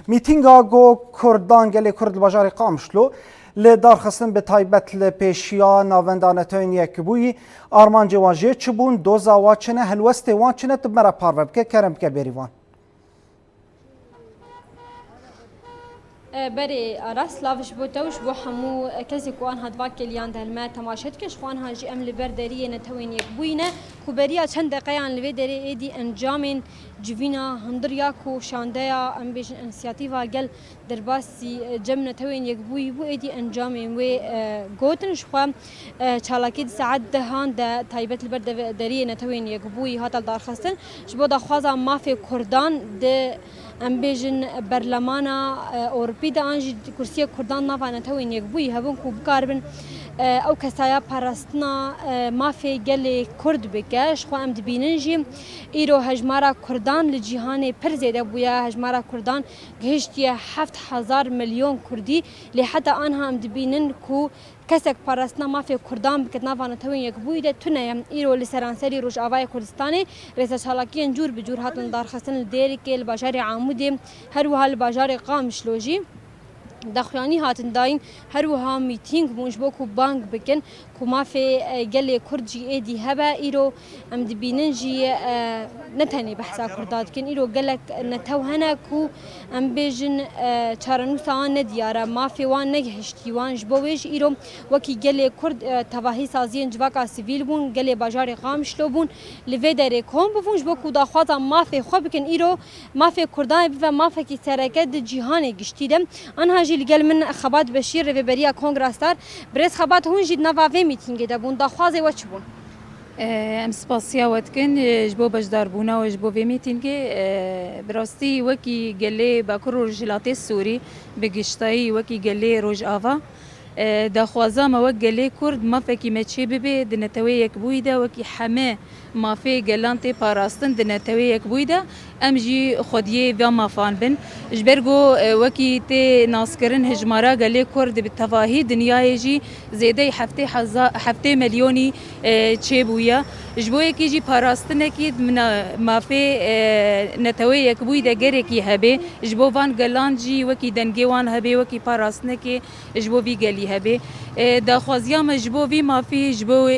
میتینگا گو کردان گلی کرد بجاری قامشلو لدار خستن به تایبت لپیشیا ناوندانتوین یک بوی آرمان جواجه چبون دوزا واچنه هلوست واچنه تب مرا پارو بکه کرم که بریوان بري راس لافش بوتوش بو حمو كزي كوان هدوا كليان دلما تماشت كش خوان هاجي ام لبردري نتوين يكبوينه كوبريا چند دقيقه لويدري ايدي انجامين جوينا هندريا كو شانديا ام بيج انسياتيفا قال درباسي جمنا توين يكبوي بو ايدي انجامين و غوتن شخوا چالاكي ساعت دهان د تايبت البردري نتوين يكبوي هاتا دار خستن جبو دا خوازا مافي كردان د ام بیژن برلمانا اورپی د انج کرسی کردان نوانه توین یک بوی هبون کو بکاربن او کسایا پاراستنا مافی گلی کرد بکش خو ام دبیننجی ایرو هجمارا کردان لجهان پر زیده بویا هجمارا کردان گهشتی 7000 میلیون کردی لحتى آنها ام دبینن کو کسک پاراستنا مافی کردان بکت نوانه توین یک بوی ده تونه ایرو لسرانسری روش آوای کردستانی رئیس چالاکی جور بجور هاتن دارخستن دیر که الباجار عمودی هر وها الباجار قامشلوجی دخیانی هاتن داین هر وها میتینگ مونج بو کو بانک بکن کو مافی گلی کرد جی ایدی هبا ایرو ام دبینن جی نتنی بحثا کرداد کن ایرو گلک نتوهنا کو ام بیژن چارنوسا ندیاره مافی وان نگهشتی وان جبویش ایرو وکی گلی کرد تواهی سازین جواکا سیویل بون گلی باجار قامشلو بون لوی داره کن بفونج بو کو داخوازا مافی خوب بکن ایرو مافی کردان بفا مافی کی سرکت جهان گشتیدم آنها جی لگل من خبات بشیر رو بریا کنگراستار برس خبات هون جید نواوی میتینگی دبون داخوازه و چبون ام سپاسیا وتکن جبو بجدار بونا و جبو وی میتینگی براستی وکی گله باکر رجلاتی سوری بگشتایی وکی گله روج آوا داخوازا ما وک گله کرد ما فکی مچی ببی دنتوی یک بویده وکی همه مافی گلانتی پاراستن دنتوی یک بویده ام جی خودیه و مافان بن جبرگو وکی تی ناسکرن هجمارا گله کرد به تواهی دنیای جی زیده هفته میلیونی چه بویا جبو یکی جی پاراستن کی من مافی نتوی یک بویده گره کی هبه جبو وان گلان جی وکی دنگی وان هبه وکی پاراستن کی جبو وی گلی هبه داخوازیا مجبو وی مافی جبو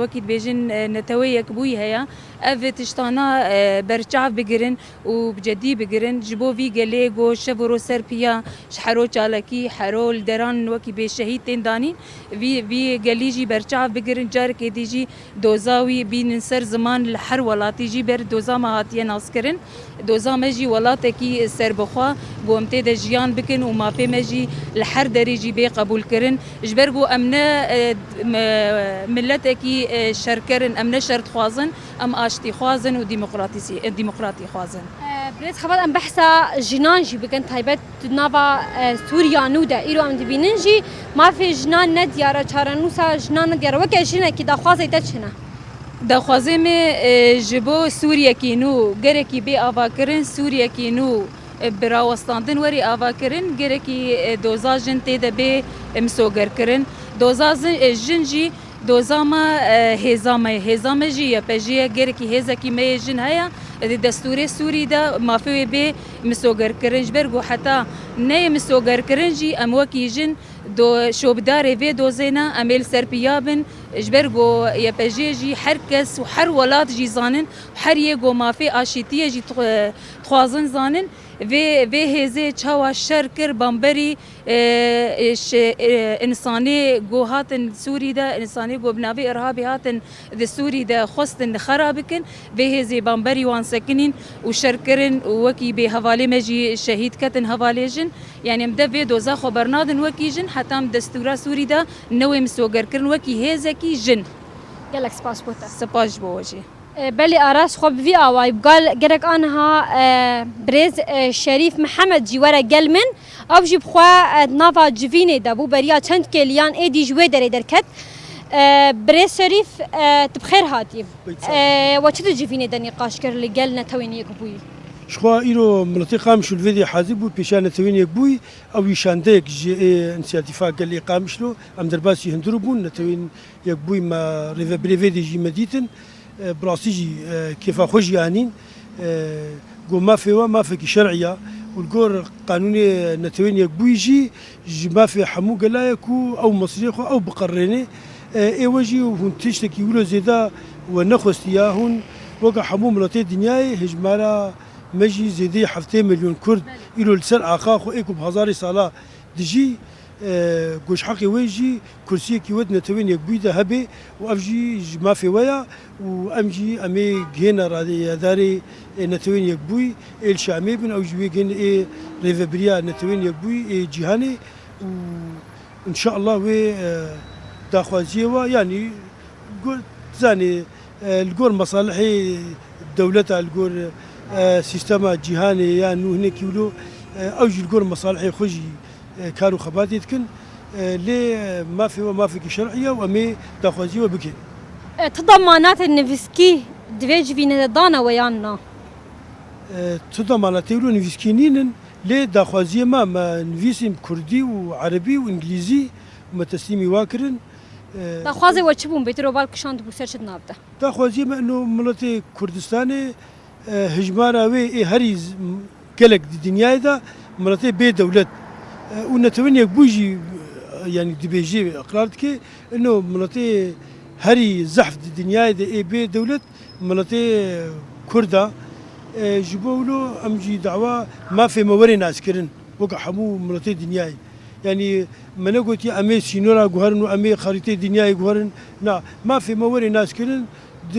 وکی بیژن نتوی یک بوی هیا اف تشتانا برچاف بگیرن و بجدی بگیرن جبو وی گله گو شورو سرپیا شحرو چالکی حرول دران وکی به شهید تندانی وی گلیجی برچاف بگیرن جار کی دیجی دوزاوی بین سر زمان لحر ولاتی جی بر دوزا مهاتیه ناسکرن دوزا مجی ولات کی سر بخوا گومته د جیان بکن و مافی مجی لحر دریجی به قبول کرن جبرگو امنه ملت کی شرکرن امنه شرط خوازن ام اشتی خوازن و ديمقراطي خوازن بريت خبر ام بحثا جنان جي بكن تايبت نافا سوريا نودا ايرو ام دبيننجي ما في جنان نديارا چارنوسا جنان نديارا وكا شينا كي داخوازي تچنا داخوازي مي جبو سوريا كينو گركي بي آواكرن سوريا كينو براوستاندن وري آواكرن گركي دوزا جن تيدا بي مسوگر کرن دوزا جن جي دوزاما هزامه جی پجیه گرکی هزکی میجن هیا دستور سوری دا مافی به مسوگر کرنج برگو حتی نه مسوگر کرنجی اموکی جن دو شوبدار وی دوزینا امیل سرپیابن جبرگو یا پجیه جی هر کس و هر ولات جی زانن هر یگو مافی آشیتیه جی خوازن زانن و هزه چاوا شرکر بامبری انسانی گو هاتن سوری دا انسانی گو بنابی ارهابی هاتن د سوری دا خستن خرابکن و هزه بامبری وان سکنین و شرکرن وکی به حواله مجی شهید کتن حواله جن یعنی مده و دوزا خبرنادن وکی جن حتی دستورا سوری دا نوی مسوگر کرن وکی هزه کی جن گلک سپاس بوتا سپاس بوجی بلي أراس خب في أواي قال جرك أنها بريز شريف محمد جوارا جلمن أبجي بخوا نافا جفيني دابو بريا چند كليان إيدي جوي دري دركت بريز شريف تبخير هاتي وشد جفيني دا نقاش كر اللي قالنا تويني يكبوي شخوا إيرو ملتي قامشلو الفيديو حازبو بيشان تويني يكبوي أو يشاندك جي انسياتيفا قال لي قامشلو أم درباسي هندروبون نتوين يكبوي ما ريفا بريفيدي جي مديتن براسيجي كيف خوش يانين قو ما في شرعيه والجور قانوني نتوين يكبويجي جما في حمو قلايكو أو مصريخو أو بقريني وجي وهن تشتكي ولو زيدا ونخوستياهن وقع حمو ملاتي دنياي هجمارا مجي زيدي 7 مليون كرد إلو لسر عقاخو إيكو بهزاري صلاة دجي قوش حقي ويجي كرسي كي ود نتوين يكبويدا هبي وأفجي جما في ويا وأمجي أمي جينا رادي داري نتوين يكبوي الشامي بن أو جوي جين ريفبريا نتوين يكبوي جهاني وإن شاء الله و داخوازيوا يعني قول زاني الجور مصالحي دولتها الجور سيستم جهاني يعني هناك يقولوا أوجي الجور مصالحي خجي كانوا خباتي تكن ليه ما في شرعية وأمي داخوازيوا بكين تضمانات النفسكي دفيج فينا دانا ويانا تضمانات يقولوا نفسكينين ليه داخوازية ما نفيسين كردي وعربي وإنجليزي وما تسليمي واكرن داخوازي وتشبون بيترو بالك شاند بوسيرش نابته داخوازي ما انه ملتي كردستاني هجمارا وي هريز قلق دي دنيا دا ملتي بي دولت ونتوني بوجي يعني دي بيجي اقرارتك انه ملتي هري زحف دي دنيا دا بي دولت ملتي كردا جبولو امجي دعوه ما في موري ناس كرن وقع حمو ملتي دنياي يعني من قلت يا أمي سينورا جوهرن وأمي خريطة دنيا جوهرن لا ما في موري ناس كلن د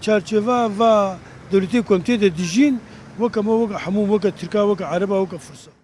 تشارشفا و دولتي كومتي د دجين وكما وقع حموم وقع تركا وقع عربا وقع فرصة